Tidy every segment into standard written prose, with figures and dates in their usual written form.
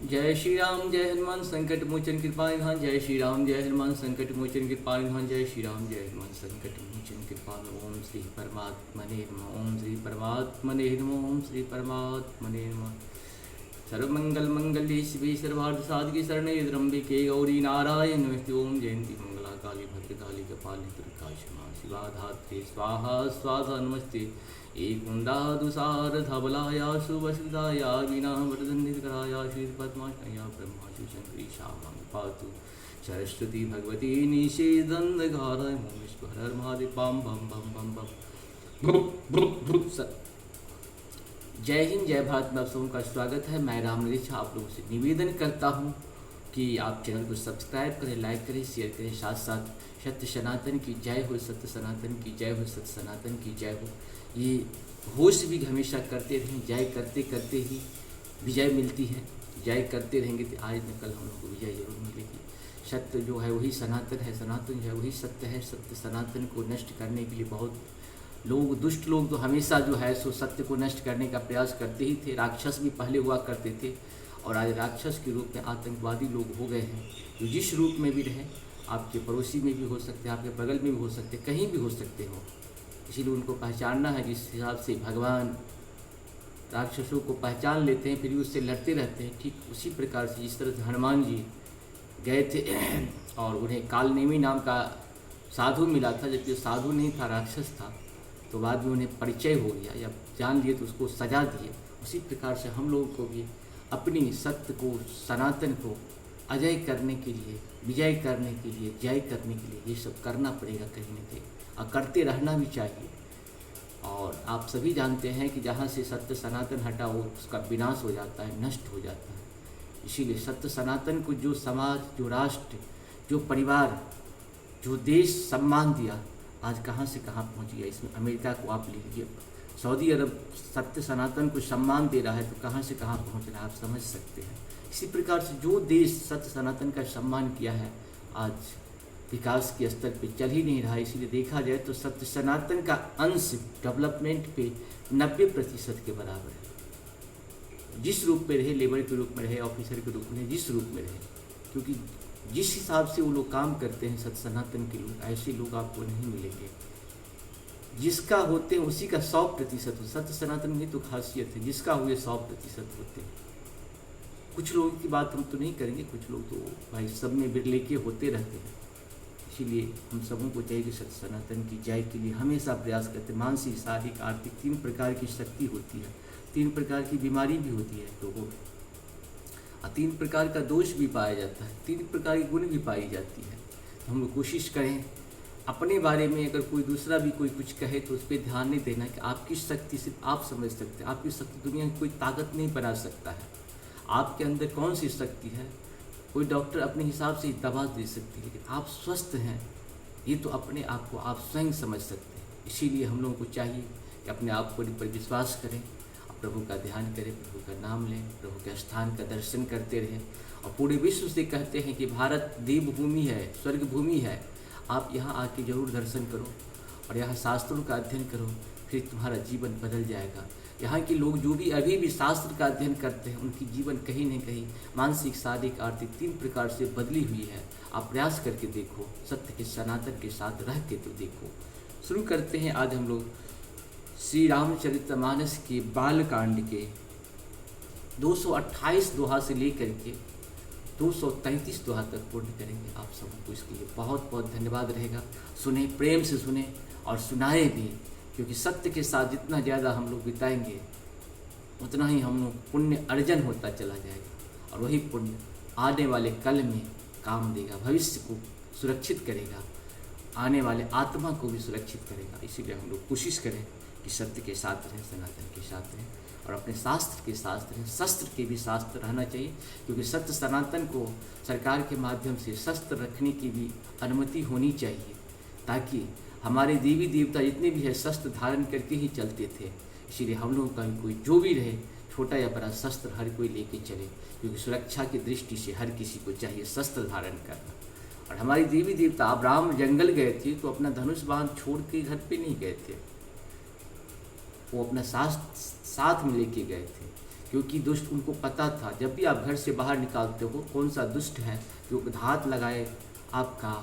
जय श्री राम जय हनुमान संकट मोचन कृपा निधान। जय श्री राम जय हनुमान संकट मोचन कृपा निधान। जय श्री राम जय हनुमान संकट मोचन कृपा। ओम श्री परमात्मने नमः। ओम श्री परमात्मने नमः। ओम श्री परमात्मने नमः। सर्वमंगल मंगल्ये शिवे सर्वार्थ साधके शरणे त्र्यंबके गौरी नारायण नमस्ते। ओम जयंती मंगला काली भद्रकाली कपाली दुर्गा क्षमा शिवा धात्रे स्वाहा स्वाहा नमस्ते। एककुण्डादुसारधवलाया शुभसुधाया वीणा वरदन्निधकराया श्रीपद्माशया ब्रह्माशु शङ्करी श्यामां पातु सरस्वती भगवती निषेदन्धकारय मोमेश्वर महादेव बम बम बम बम बम। जय हिंद जय भारत में आप सबों का स्वागत है। मैं राम नरेश आप लोगों से निवेदन करता हूँ कि आप चैनल को सब्सक्राइब करें, लाइक करें, शेयर करें। साथ साथ सत्य सनातन की जय हो, सत्य सनातन की जय हो, सत्य सनातन की जय हो। ये होश भी हमेशा करते रहें। जय करते करते ही विजय मिलती है। जय करते रहेंगे तो आज न कल हम लोग को विजय जरूर मिलेगी। सत्य जो है वही सनातन है, सनातन जो है वही सत्य है। सत्य सनातन को नष्ट करने के लिए बहुत लोग, दुष्ट लोग तो हमेशा जो है सो सत्य को नष्ट करने का प्रयास करते ही थे। राक्षस भी पहले हुआ करते थे और आज राक्षस के रूप में आतंकवादी लोग हो गए हैं। जो जिस रूप में भी रहे, आपके पड़ोसी में भी हो सकते हैं, आपके बगल में भी हो सकते हैं, कहीं भी हो सकते हो। इसीलिए उनको पहचानना है। जिस हिसाब से भगवान राक्षसों को पहचान लेते हैं फिर भी उससे लड़ते रहते हैं, ठीक उसी प्रकार से जिस तरह से हनुमान जी गए थे और उन्हें कालनेमी नाम का साधु मिला था, जबकि साधु नहीं था, राक्षस था, तो बाद में उन्हें परिचय हो गया या जान लिए तो उसको सजा दिए। उसी प्रकार से हम लोगों को भी अपनी सत्य को, सनातन को अजय करने के लिए, विजय करने के लिए, जय करने के लिए ये सब करना पड़ेगा कहीं न कहीं, और करते रहना भी चाहिए। और आप सभी जानते हैं कि जहाँ से सत्य सनातन हटा वो उसका विनाश हो जाता है, नष्ट हो जाता है। इसीलिए सत्य सनातन को जो समाज, जो राष्ट्र, जो परिवार, जो देश सम्मान दिया, आज कहाँ से कहाँ पहुँच गया। इसमें अमेरिका को आप लीजिए, सऊदी अरब सत्य सनातन को सम्मान दे रहा है तो कहाँ से कहाँ पहुँच रहा है, आप समझ सकते हैं। इसी प्रकार से जो देश सत्य सनातन का सम्मान किया है आज विकास के स्तर पे चल ही नहीं रहा है। इसीलिए देखा जाए तो सत्य सनातन का अंश डेवलपमेंट पे 90% के बराबर है। जिस रूप में रहे, लेबर के रूप में रहे, ऑफिसर के रूप में, जिस रूप में रहे, क्योंकि जिस हिसाब से वो लोग काम करते हैं सत्य सनातन के लोग, ऐसे लोग आपको नहीं मिलेंगे। जिसका होते हैं उसी का 100% हो। सत्य सनातन में तो खासियत है, जिसका हुए 100% होते हैं। कुछ लोगों की बात हम तो नहीं करेंगे, कुछ लोग तो भाई सब में बिरले के होते रहते हैं। इसीलिए हम सबों को चाहिए कि सत्य सनातन की जय के लिए हमेशा प्रयास करते। मानसिक, शारीरिक, आर्थिक 3 प्रकार की शक्ति होती है, 3 प्रकार की बीमारी भी होती है लोगों में, और 3 प्रकार का दोष भी पाया जाता है, 3 प्रकार की गुण भी पाई जाती है। तो हम लोग कोशिश करें अपने बारे में, अगर कोई दूसरा भी कोई कुछ कहे तो उस पर ध्यान नहीं देना कि आपकी शक्ति सिर्फ आप समझ सकते हैं। आपकी शक्ति दुनिया में कोई ताकत नहीं बना सकता है। आपके अंदर कौन सी शक्ति है, कोई डॉक्टर अपने हिसाब से दवा दे सकती है, लेकिन आप स्वस्थ हैं ये तो अपने आप को आप स्वयं समझ सकते हैं। इसीलिए हम लोगों को चाहिए कि अपने आप को पर विश्वास करें, प्रभु का ध्यान करें, प्रभु का नाम लें, प्रभु के स्थान का दर्शन करते रहें। और पूरे विश्व से कहते हैं कि भारत देवभूमि है, स्वर्ग भूमि है, आप यहाँ आके जरूर दर्शन करो और यहाँ शास्त्रों का अध्ययन करो, फिर तुम्हारा जीवन बदल जाएगा। यहाँ के लोग जो भी अभी भी शास्त्र का अध्ययन करते हैं उनकी जीवन कहीं न कहीं मानसिक, शारीरिक, आर्थिक 3 प्रकार से बदली हुई है। आप प्रयास करके देखो, सत्य के सनातन के साथ रह के तो देखो। शुरू करते हैं आज हम लोग श्री रामचरितमानस के बालकांड के 228 दोहा से लेकर के 233 दोहा तक पूर्ण करेंगे। आप सबको इसके लिए बहुत बहुत धन्यवाद रहेगा। सुने, प्रेम से सुने और सुनाए भी, क्योंकि सत्य के साथ जितना ज़्यादा हम लोग बिताएंगे उतना ही हम लोग पुण्य अर्जन होता चला जाएगा, और वही पुण्य आने वाले कल में काम देगा, भविष्य को सुरक्षित करेगा, आने वाले आत्मा को भी सुरक्षित करेगा। इसीलिए हम लोग कोशिश करें कि सत्य के साथ रहें, सनातन के साथ रहें, और अपने शास्त्र के साथ रहें। शस्त्र के भी शास्त्र रहना चाहिए, क्योंकि सत्य सनातन को सरकार के माध्यम से शस्त्र रखने की भी अनुमति होनी चाहिए, ताकि हमारे देवी देवता जितने भी है शस्त्र धारण करके ही चलते थे। इसीलिए हम लोगों का भी कोई जो भी रहे, छोटा या बड़ा शस्त्र हर कोई लेके चले, क्योंकि सुरक्षा की दृष्टि से हर किसी को चाहिए शस्त्र धारण करना। और हमारी देवी देवता, अब राम जंगल गए थे तो अपना धनुष बाण छोड़ के घर पे नहीं गए थे, वो अपना साथ में लेके गए थे, क्योंकि दुष्ट उनको पता था, जब भी आप घर से बाहर निकालते हो कौन सा दुष्ट है जो घात लगाए आपका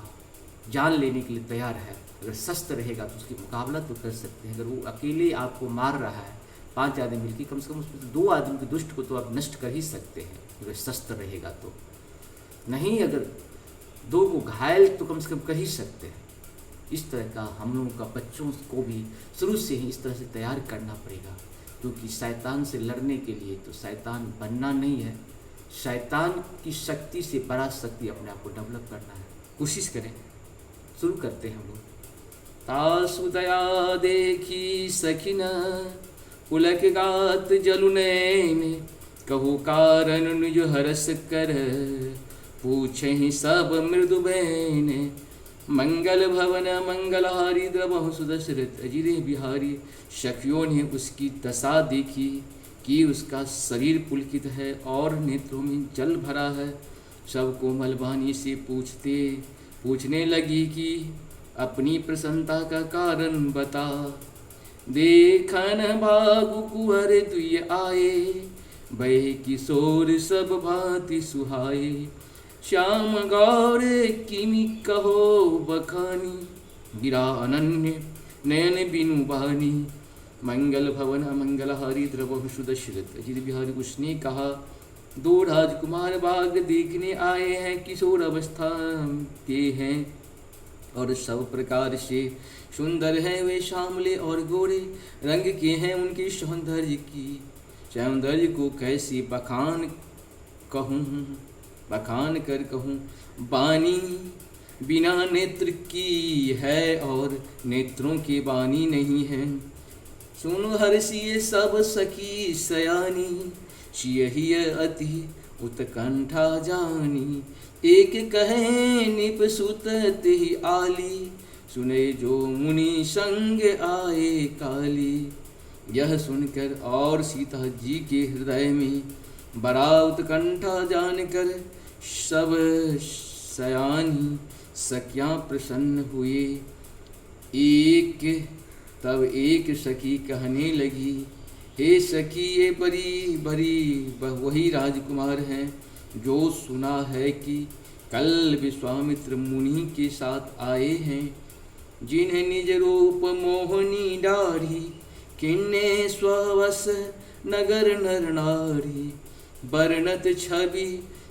जान लेने के लिए तैयार है। अगर शस्त्र रहेगा तो उसकी मुकाबला तो कर सकते हैं। अगर वो अकेले आपको मार रहा है, 5 आदमी मिलकर, कम से कम उसमें से 2 आदमी के दुष्ट को तो आप नष्ट कर ही सकते हैं अगर शस्त्र रहेगा तो। नहीं, अगर 2 को घायल तो कम से कम कर ही सकते हैं। इस तरह का हम लोगों का बच्चों को भी शुरू से ही इस तरह से तैयार करना पड़ेगा, क्योंकि शैतान से लड़ने के लिए तो शैतान बनना नहीं है, शैतान की शक्ति से बड़ा शक्ति अपने आप को डेवलप करना है। कोशिश करें, शुरू करते हैं हम लोग। तासुदया देखी सखिन पुलक गात जलुनैन, कहु कारण निज हरस कर पूछे ही सब मृदु बैन। मंगल भवन मंगलहारी द्रवहु सुदशरथ अजिरे बिहारी। सखियों ने उसकी दशा देखी कि उसका शरीर पुलकित है और नेत्रों में जल भरा है। सब कोमल वाणी से पूछने लगी कि अपनी प्रसन्नता का कारण बता। देखन भागु कुंवर दुय आए, बहे किशोर सब भांति सुहाए। श्याम गौर किमि कहो बखानी, गिरा अनन्य नयन बिनु बानी। मंगल भवन मंगलहारी द्रवहु सुदशरथ अजित बिहारी। उसने कहा, 2 राजकुमार बाग देखने आए हैं, किशोर अवस्था के हैं और सब प्रकार से सुंदर है। वे श्यामले और गोरे रंग के हैं। उनके सौंदर्य को कैसे बखान कर कहूँ। बानी बिना नेत्र की है और नेत्रों के बानी नहीं है। सुनो हर्षिए सब सखी सयानी, सियहिय अति उत्कंठा जानी। एक कहे निप सुत तिहि आली, सुने जो मुनि संग आए काली। यह सुनकर और सीता जी के हृदय में बड़ा उत्कंठा जानकर सब सयानी सखियाँ प्रसन्न हुए। तब एक सखी कहने लगी, हे सखी, ये बड़ी वही राजकुमार हैं जो सुना है कि कल विश्वामित्र मुनि के साथ आए हैं, जिन्हें निज रूप मोहनी डारी। किन्ने स्ववश नगर नर नारी, बरनत छवि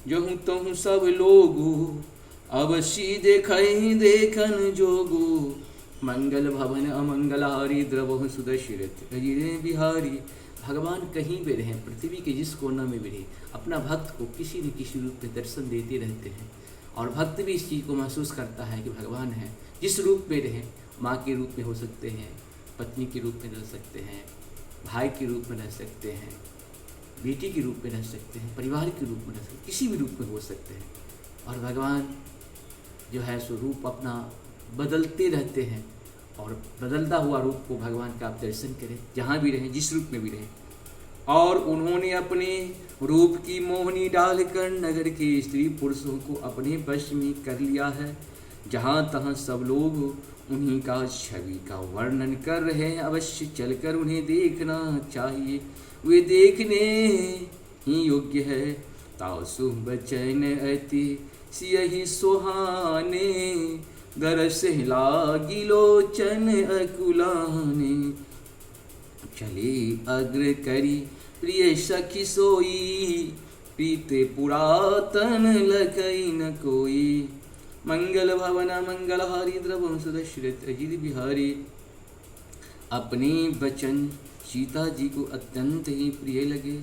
जहु तहु सब लोगो। अवश्य देखन जोगो। मंगल भवन अमंगलहारी द्रवहु सुदशरथ अजिरे बिहारी। भगवान कहीं भी रहें, पृथ्वी के जिस कोना में भी रहे, अपना भक्त को किसी न किसी रूप में दर्शन देते रहते हैं। और भक्त भी इस चीज़ को महसूस करता है कि भगवान है। जिस रूप में रहें, माँ के रूप में हो सकते हैं, पत्नी के रूप में रह सकते हैं, भाई के रूप में रह सकते हैं, बेटी के रूप में रह सकते हैं, परिवार के रूप में रह सकते हैं, किसी भी रूप में हो सकते हैं। और भगवान जो है सो रूप अपना बदलते रहते हैं, और बदलता हुआ रूप को भगवान का आप दर्शन करें, जहाँ भी रहें, जिस रूप में भी रहें। और उन्होंने अपने रूप की मोहनी डालकर नगर के स्त्री पुरुषों को अपने वश में कर लिया है। जहाँ तहाँ सब लोग उन्हीं का छवि का वर्णन कर रहे हैं। अवश्य चलकर उन्हें देखना चाहिए, वे देखने ही योग्य है। तासु बचन अति सियहि सुहाने, दरस लागी लोचन अकुलाने। चले अग्र करी प्रिय सखी सोई, प्रीते पुरातन लकई न कोई। मंगल भवन मंगलहारी द्रवहु सुदशरथ अजित बिहारी। अपने वचन सीता जी को अत्यंत ही प्रिय लगे।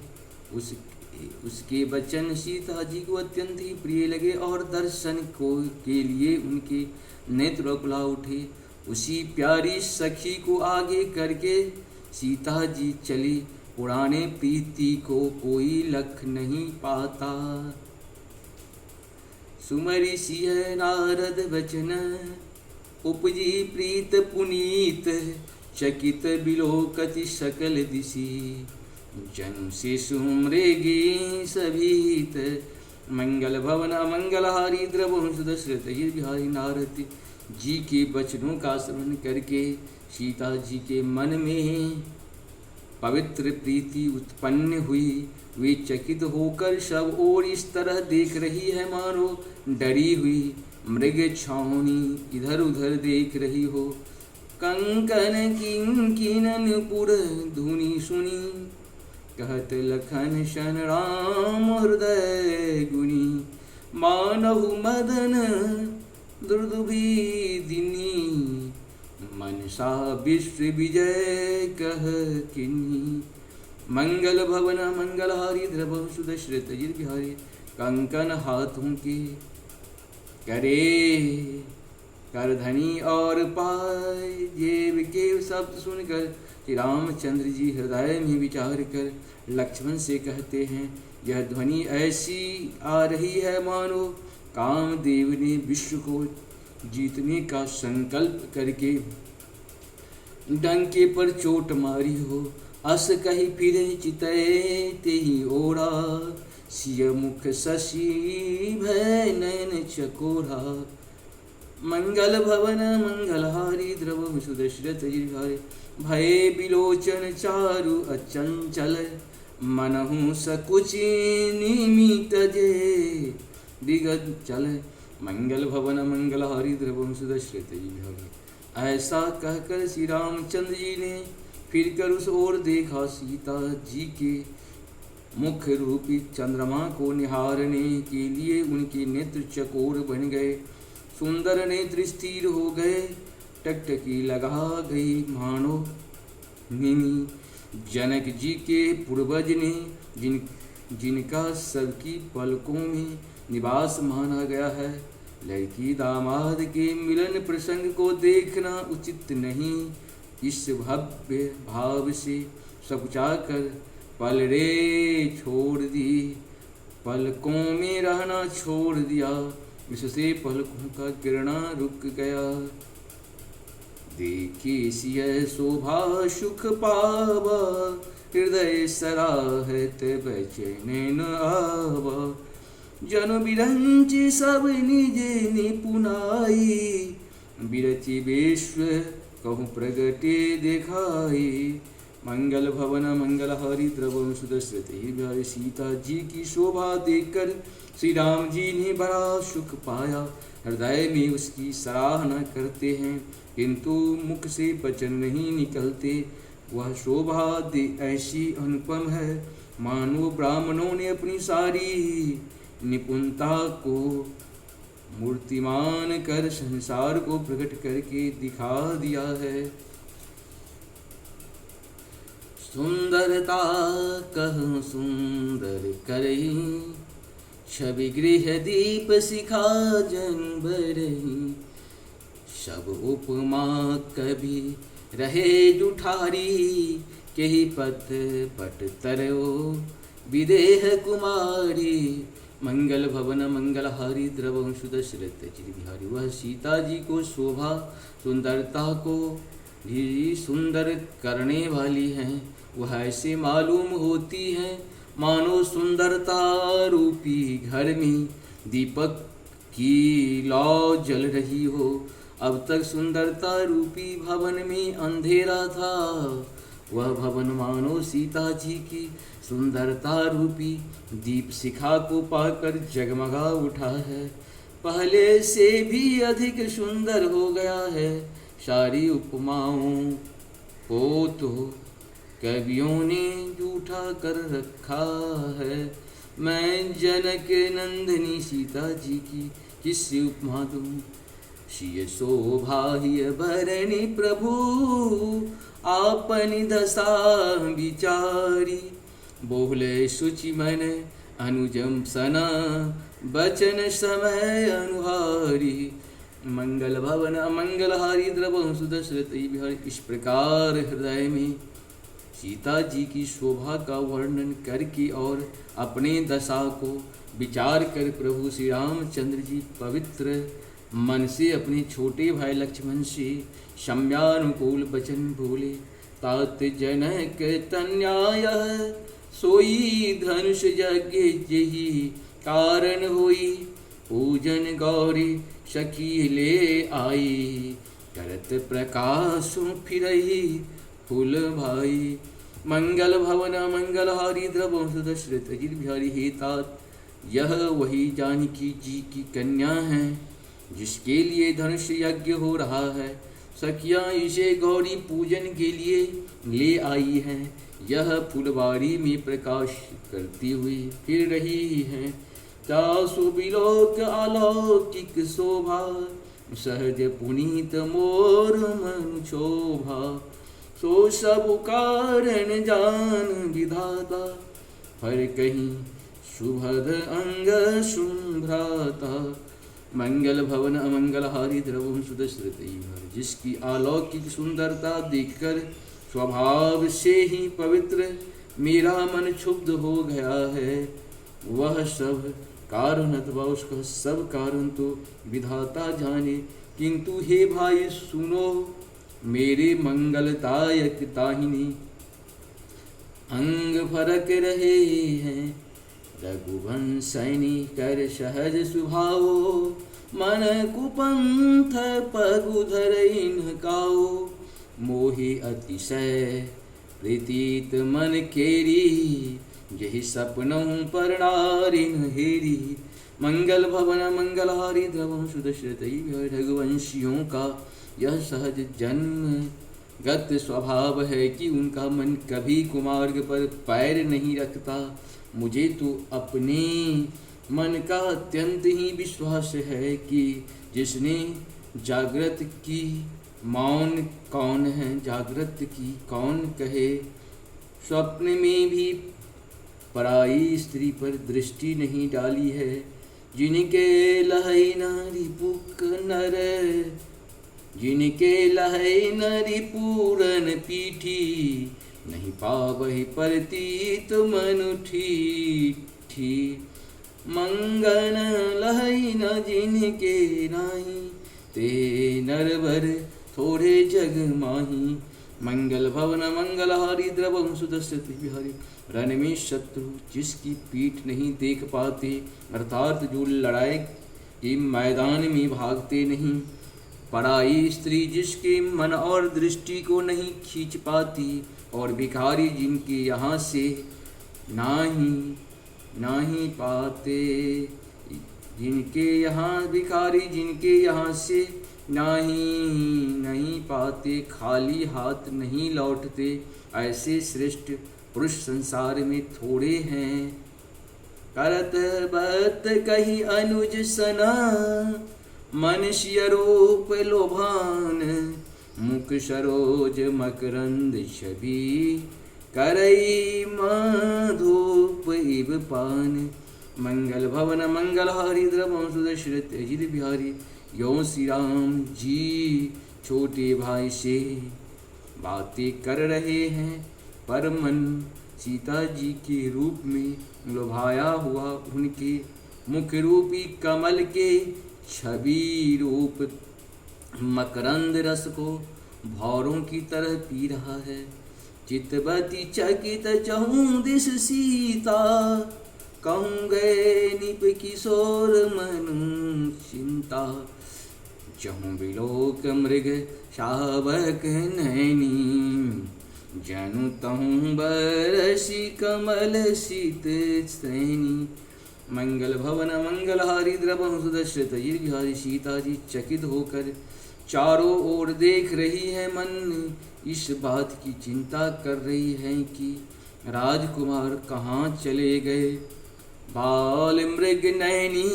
उसके वचन सीता जी को अत्यंत ही प्रिय लगे और दर्शन के लिए उनके नेत्र उकुला उठे। उसी प्यारी सखी को आगे करके सीता जी चली। पुराने प्रीति को कोई लख नहीं पाता। सुमरि सिय नारद वचन, उपजी प्रीत पुनीत। चकित बिलोकति सकल दिशि, जन से सुमरेगी सभीत। मंगल भवन मंगलहारी द्रवहु सुदशरथ अजित बिहारी। नारद जी के वचनों का श्रवण करके सीता जी के मन में पवित्र प्रीति उत्पन्न हुई। वे चकित होकर सब ओर इस तरह देख रही है मानो डरी हुई मृग छावनी इधर उधर देख रही हो। कंकन किंकिनन पुर धुनि सुनी, कहत लखन शन राम हृदय गुनी। मानहु मदन दुर्दुभिदिनी, मनसा विश्व विजय कह किन्ही। मंगल भवन मंगलहारी द्रव सुदश्रित बिहारी, कंकन हाथों के करे करधनी और पाए। जेब के शब्द सुनकर श्री रामचंद्र जी हृदय में विचार कर लक्ष्मण से कहते हैं, यह ध्वनि ऐसी आ रही है मानो कामदेव ने विश्व को जीतने का संकल्प करके डंके पर चोट मारी हो। अस कही फिरे चितय तेहि ओरा, सिय मुख शशि भय नयन चकोरा। मंगल भवन मंगलहारी द्रव सुदश्रत जिहारे, भय बिलोचन चारु अचंचल। मनहु सकुचि निमित जे दिगत चल। मंगल भवन मंगलहारी द्रव सुदश्रत जिहारे। ऐसा कहकर श्री रामचंद्र जी ने फिर कर उस ओर देखा। सीता जी के मुख रूपी चंद्रमा को निहारने के लिए उनके नेत्र चकोर बन गए, सुंदर नेत्र स्थिर हो गए, टकटकी लगा गई मानो निमी। जनक जी के पूर्वज ने जिनका सबकी पलकों में निवास माना गया है, लड़की दामाद के मिलन प्रसंग को देखना उचित नहीं। इस भव्य भाव से सकुचाकर पल रे छोड़ दी, पलकों में रहना छोड़ दिया। इससे पलकों का गिरना रुक गया। देखी सिय शोभा सुख पावा, हृदय सराहत बेचैन आवा। जन बिरंच सब निज निपुनाई, बिरचि विश्व कहूँ प्रगटे दिखाई। मंगल भवन मंगलहारी द्रव सुदश्रते बिहारी। सीता जी की शोभा देखकर श्री राम जी ने बड़ा सुख पाया, हृदय में उसकी सराहना करते हैं, किंतु मुख से वचन नहीं निकलते। वह शोभा ऐसी अनुपम है मानो ब्राह्मणों ने अपनी सारी निपुणता को मूर्तिमान कर संसार को प्रकट करके दिखा दिया है। सुंदरता कहूँ सुंदर करही, छवि गृह दीप शिखा जन बरही। सब उपमा कभी रहे जुठारी, केही पथ पट तरयो विदेह कुमारी। मंगल भवन मंगलहारी द्रव सुदश्रत बिहारी। वह सीता जी को शोभा सुंदरता को भी सुंदर करने वाली हैं। वह ऐसे मालूम होती हैं मानो सुंदरता रूपी घर में दीपक की लौ जल रही हो। अब तक सुंदरता रूपी भवन में अंधेरा था, वह भवन मानो सीता जी की सुंदरता रूपी दीप शिखा को पाकर जगमगा उठा है। पहले से भी अधिक सुंदर हो गया है। सारी उपमाओं को तो कवियों ने जूठा कर रखा है। मैं जनक नंदिनी सीता जी की किससे उपमा दूं। शिय शोभा ही भरणी प्रभु, आपनी दशा विचारी। बोले सुचि मन अनुजम सना, बचन समय अनुहारी। मंगल भवन मंगलहारी द्रव सुदश्रत बिहारी। इस प्रकार हृदय में सीता जी की शोभा का वर्णन करके और अपने दशा को विचार कर प्रभु श्री रामचंद्र जी पवित्र मन से अपने छोटे भाई लक्ष्मण से सम्यानुकूल वचन बोले। तात जनक तन्याय सोई धनुष यज्ञ जही कारण होई। पूजन गौरी सखी ले आई, करत प्रकाश फिरही फूल भाई। मंगल भवन मंगल हारी द्रव सुदश्रित अजित बिहारी हे तात। यह वही जानकी जी की कन्या है जिसके लिए धनुष यज्ञ हो रहा है। सखियाँ इसे गौरी पूजन के लिए ले आई हैं। यह फुलवारी में प्रकाश करती हुई फिर रही है। चासु बिलोक अलौकिक शोभा सहज पुनीत मोर मन शोभा। सो सब कारण जान विधाता हर कहीं शुभद अंग शुभ्राता। मंगल भवन अमंगल हारी द्रवम सुदश्रित। जिसकी अलौकिक सुंदरता देखकर स्वभाव से ही पवित्र मेरा मन क्षुब्ध हो गया है। वह सब कारण अथवा उसका सब कारण तो विधाता जाने, किंतु हे भाई सुनो मेरे मंगलदायक दाहिनी अंग फरक रहे हैं। रघुवंशनी कर सहज सुभाओ मन कुपंथ पगुधर इनकाओ। मोहि अतिशय प्रीतित मन केरी यही सपनों पर नारिन हेरी। मंगल भवन मंगल हारी द्रवम सुदश्रित। रघुवंशियों का यह सहज जन्म गत स्वभाव है कि उनका मन कभी कुमार्ग पर पैर नहीं रखता। मुझे तो अपने मन का अत्यंत ही विश्वास है कि जिसने जागृत की मौन कौन है, जागृत की कौन कहे। स्वप्न में भी पराई स्त्री पर दृष्टि नहीं डाली है। जिनके लहई नारी पुक नर, जिनके लहई नरी पूरन पीठी। नहीं पावहि परतीत मनुठी ठी। मंगन लहई न जिनके नाही, ते नरवर थोड़े जग माही। मंगल भवन मंगल हारी द्रवम सुदश्रित बिहारी। रण में शत्रु जिसकी पीठ नहीं देख पाते, अर्थात जो लड़ाई के मैदान में भागते नहीं। पराई स्त्री जिसके मन और दृष्टि को नहीं खींच पाती, और भिखारी जिनके यहाँ से नाही पाते, जिनके यहाँ भिखारी जिनके यहाँ से नहीं पाते, खाली हाथ नहीं लौटते। ऐसे श्रेष्ठ पुरुष संसार में थोड़े हैं। करत बत कही अनुज सना, मनुष्य रूप लोभान। मुख सरोज मकरंद छवि, करई माधूप इव पान। मंगल भवन मंगल हारी द्रवम सुदश्रित अजित बिहारी। यो श्री राम जी छोटे भाई से बातें कर रहे हैं, पर मन सीता जी के रूप में लुभाया हुआ उनके मुख रूपी कमल के छवि रूप मकरंद रस को भौरों की तरह पी रहा है। चितवती चकित चहूँ दिश सीता, कहूँ गए निप किशोर मनु चिंता। चहूँ बिलोक मृग शावक नैनी, जनु तहूँ बरसी कमल शीत श्रेणी। मंगल भवन मंगल हारी द्रवम सुदश्रित बिहारी। सीता जी चकित होकर चारों ओर देख रही है, मन इस बात की चिंता कर रही है कि राजकुमार कहाँ चले गए। बाल मृग नैनी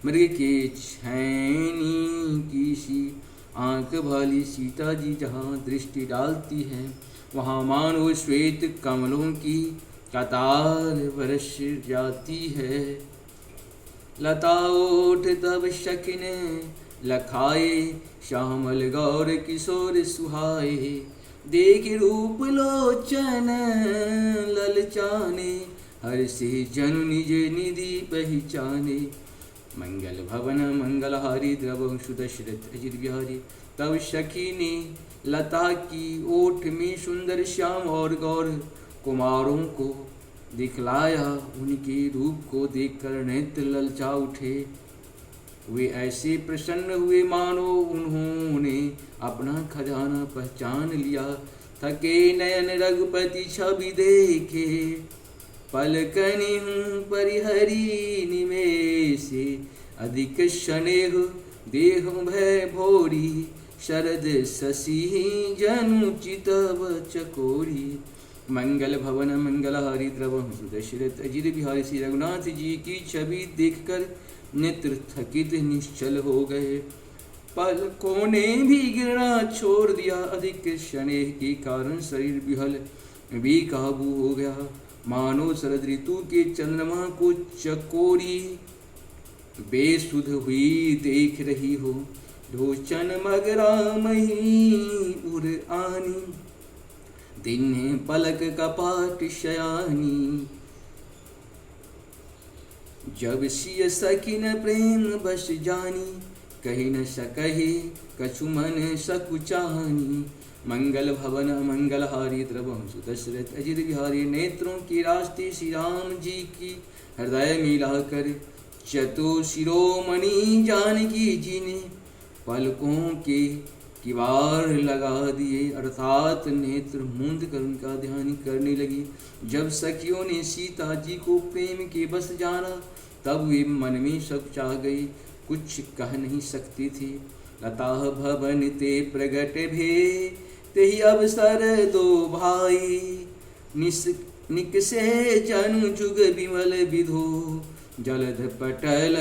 मृग के छैनी की सी आंख वाली सीता जी जहाँ दृष्टि डालती है, वहाँ मानो श्वेत कमलों की कतार बरस जाती है। लता ओठ तब शकिन लखाए, श्यामल गौर किशोर सुहाए। देख रूप लोचन ललचाने, हर से जनु निज निधि पहचाने। मंगल भवन मंगल हारी द्रव सुदश्रित अजित बिहारी। तब सखी ने लता की ओठ में सुंदर श्याम और गौर कुमारों को दिखलाया। उनके रूप को देखकर नेत्र ललचा उठे। वे ऐसे प्रसन्न हुए मानो उन्होंने अपना खजाना पहचान लिया। थके नयन रघुपति छवि देखे, पलकनि हूँ परिहरी निमेषे, अधिक स्नेह देह भय भोरी, शरद शशि जनु चितव चकोरी। मंगल भवन मंगल हरि द्रवम सुदशरथ अजित बिहारी। श्री रघुनाथ जी की छवि देखकर नेत्र थकित निश्चल हो गए, पलकों ने भी गिरना छोड़ दिया। अधिक स्नेह के कारण शरीर विहल बेकाबू हो गया, मानो शरद ऋतु के चंद्रमा को चकोरी बेसुध हुई देख रही हो। लोचन मगरा मही उर आनी, दिन पलक कपाट शयानी। जब सिय सकिन प्रेम बस जानी, कही न सकहे कछु मन सकुचानी। मंगल भवन मंगल हारी द्रवम सुदशरथ अजित बिहारी। नेत्रों के रास्ते श्री राम जी की हृदय मिलाकर चतुर शिरोमणि जानकी जी ने पलकों के किवाड़ लगा दिए, अर्थात नेत्र मूंद कर उनका ध्यान करने लगी। जब सखियों ने सीता जी को प्रेम के बस जाना, तब वे मन में सब चाह गई, कुछ कह नहीं सकती थी। लता भवन ते प्रगट भे, तेहि अवसर दो भाई, निकसे जनु जुग विमल विधो, जलध पटल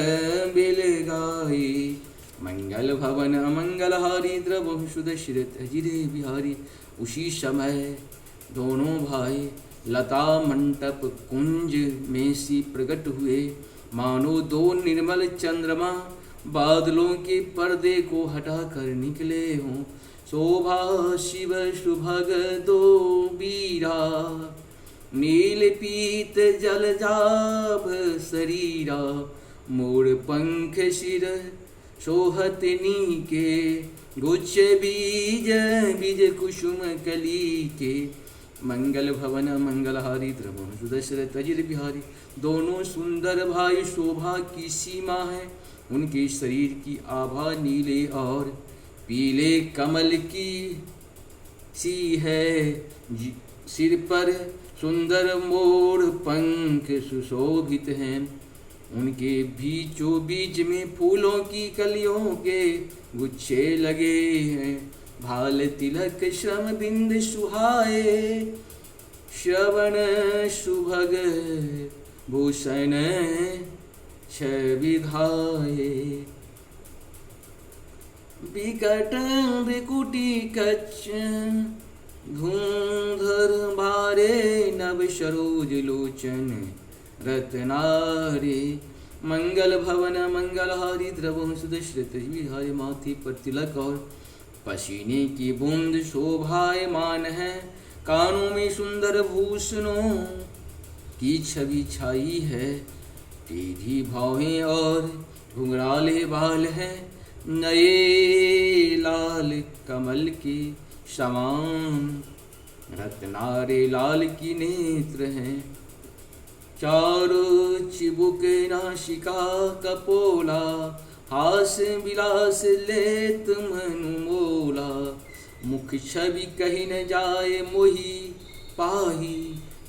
बिल गाई। मंगल भवन अमंगल हारी द्रवम सुदशरथ अजिरे बिहारी। उसी समय दोनों भाई लता मंटप कुंज में सी प्रकट हुए, मानो दो निर्मल चंद्रमा बादलों के पर्दे को हटाकर निकले हों। शोभा शिव सुभग दो बीरा, नील पीत जल जाभ शरीरा। मोर पंख सिर सोहत नीके, गुच्छ बीज बीज कुसुम कली के। मंगल भवन मंगल हारी द्रवम सुदशरथ अजित बिहारी। दोनों सुंदर भाई शोभा की सीमा है, उनके शरीर की आभा नीले और पीले कमल की सी है। सिर पर सुंदर मोर पंख सुशोभित हैं, उनके बीचों बीच में फूलों की कलियों के गुच्छे लगे हैं। भाल तिलक श्रम बिंद सुहाए, श्रवण सुभग भूषण विधाये। विकट विकुटी कच्छ धूंधर भारे, नव सरोज लोचन रत्नारे। मंगल भवन मंगल हारी द्रवम सुदशरथ बिहारी। माथे पर तिलक और पसीने की बूंद शोभायमान है, कानों में सुंदर भूषणों की छवि छाई है। टेढ़ी भौहें और घुंघराले बाल हैं, नए लाल कमल के समान रत्नारे लाल की नेत्र हैं। चारों चिबुक नासिका कपोला, हास विलास लेत मनु मोला। मुख छवि कही न जाए मोही पाही,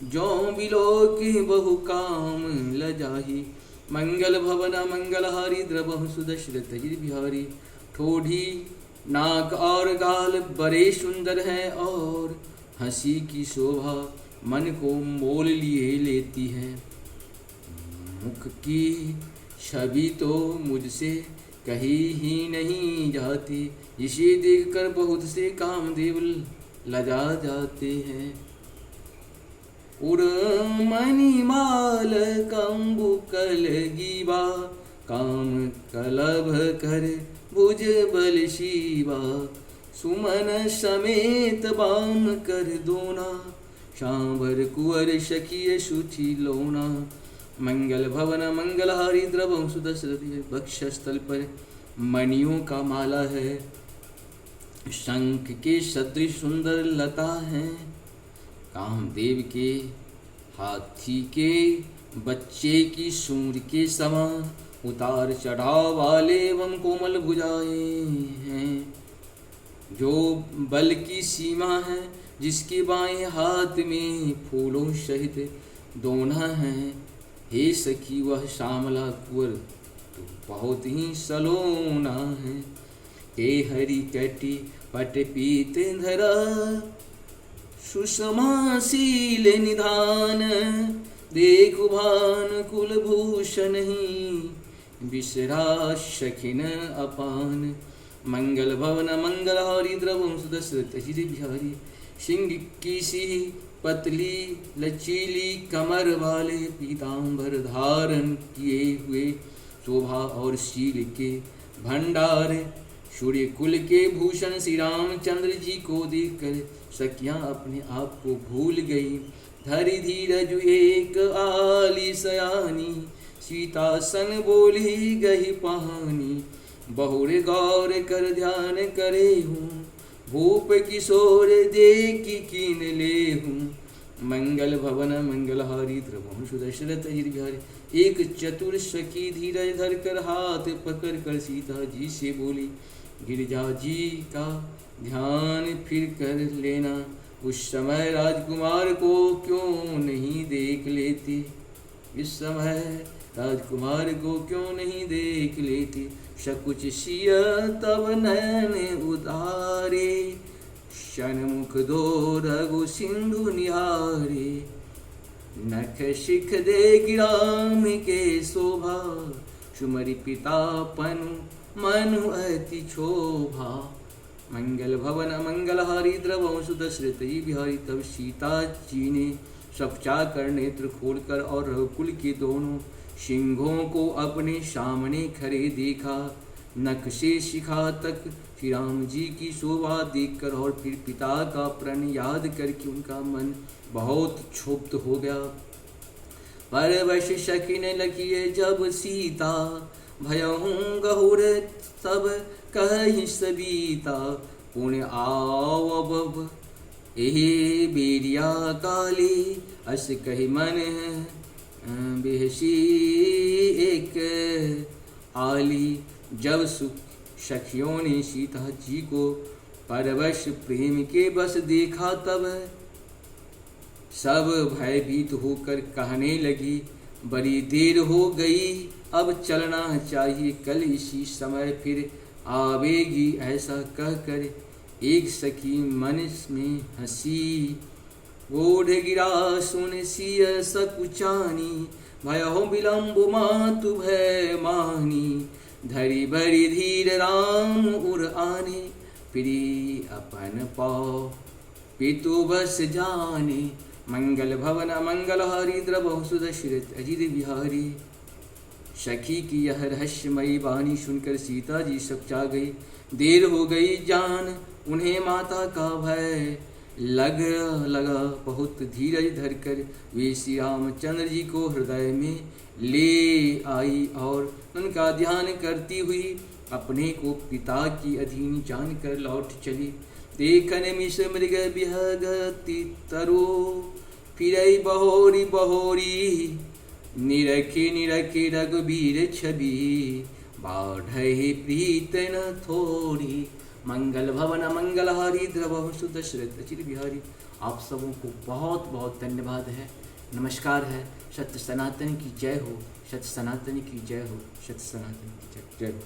जो बिलोक बहु काम लजाही। मंगल भवन मंगल हारी द्रवम सुदशरथ अजित बिहारी। ठोड़ी नाक और गाल बड़े सुंदर हैं, और हंसी की शोभा मन को मोल लिए लेती है। मुख की छवि तो मुझसे कही ही नहीं जाती, इसे देखकर बहुत से कामदेव लजा जाते हैं। उड़मणिमाल कंबुकल गीवा, काम कलभ कर भुज बल शिवा। सुमन समेत बाम कर दोना, सांबर कुंवर सखिय सुचि लोना। मंगल भवन मंगल हारी द्रवम सुदशरथ। वक्षस्थल पर मणियों का माला है, शंख के सदृश सुंदर लता है। कामदेव के हाथी के बच्चे की सूंड के समान उतार चढ़ाव वाले एवं कोमल भुजाएं हैं। जो बल की सीमा है, जिसके बाएं हाथ में फूलों सहित दोना है। हे सखी वह श्यामला कुंवर तू बहुत ही सलोना है। हे हरि कटी पट पीत धरा सुषमा शील निधान। देखु भान कुलभूषण ही बिसरा शखिन अपान। मंगल भवन मंगल हारी द्रवम सुदशरथ जी बिहारी। सिंह की सी पतली लचीली कमर वाले पीताम्बर धारण किए हुए शोभा और शील के भंडार। सूर्य कुल के भूषण श्री रामचंद्र जी को देखकर सखियां अपने आप को भूल गई। धरि धीरज एक आली सयानी सीता सन बोली गही पहानी। बहुर गौर कर ध्यान करे हूँ भूप किशोर देखी कीन ले हूँ। मंगल भवन मंगलहारी द्रवम सुदशरथ जी बिहारी। एक चतुर सखी धीरज धर कर हाथ पकड़ कर सीता जी से बोली, गिरिजा जी का ध्यान फिर कर लेना। उस समय राजकुमार को क्यों नहीं देख लेती। इस समय राजकुमार को क्यों नहीं देख लेती। सकुच सिय तब नयन उदारे शनमुख दो रघु सिंधु निहारे। नख शिख दे गिराम के शोभा सुमरि पिता पनु मनु अति शोभा। मंगल भवन मंगलहारी द्रवम सुदशरथ जी बिहारी। तब सीता जी ने सपचा कर नेत्र खोलकर और रघुकुल के दोनों सिंहों को अपने सामने खड़े देखा। नख से शिखा तक श्री राम जी की शोभा देखकर और फिर पिता का प्रण याद करके उनका मन बहुत क्षुब्ध हो गया। परवश शकिन लकिए जब सीता भयहूँ गहुर तब कहि सबीता। पुण्य आवब एहे बेरिया काली अस कहि मन बेहसी एक आली। जब सखियों ने सीता जी को परवश प्रेम के बस देखा तब सब भयभीत होकर कहने लगी, बड़ी देर हो गई अब चलना चाहिए। कल इसी समय फिर आवेगी। ऐसा कहकर एक सखी मन में हंसी। ओढ़ गिरा सुन सिय सकुचानी भयो विलम्ब मातु भय मानी। धरी बड़ी धीर राम उर आने प्रिय अपन पाओ पितु बस जाने। मंगल भवन मंगलहारी द्रवहु सुदशरथ अजित बिहारी। सखी की यह रहस्यमयी वाणी सुनकर सीता जी सकुचा गई। देर हो गई जान उन्हें माता का भय लगा। बहुत धीरज धरकर वे श्री रामचंद्र जी को हृदय में ले आई और उनका ध्यान करती हुई अपने को पिता की अधीन जानकर लौट चली। देखन मिस मृग बिहगति तरो फिरई बहोरी बहोरी। निरखे निरखे रघुबीर छवि बाढ़े प्रीत न थोड़ी। मंगल भवन मंगलहारी द्रवहु सुदशरथ अचिर बिहारी। आप सबों को बहुत बहुत धन्यवाद है, नमस्कार है। सत्य सनातन की जय हो, सत्य सनातन की जय हो, सत्य सनातन की जय हो।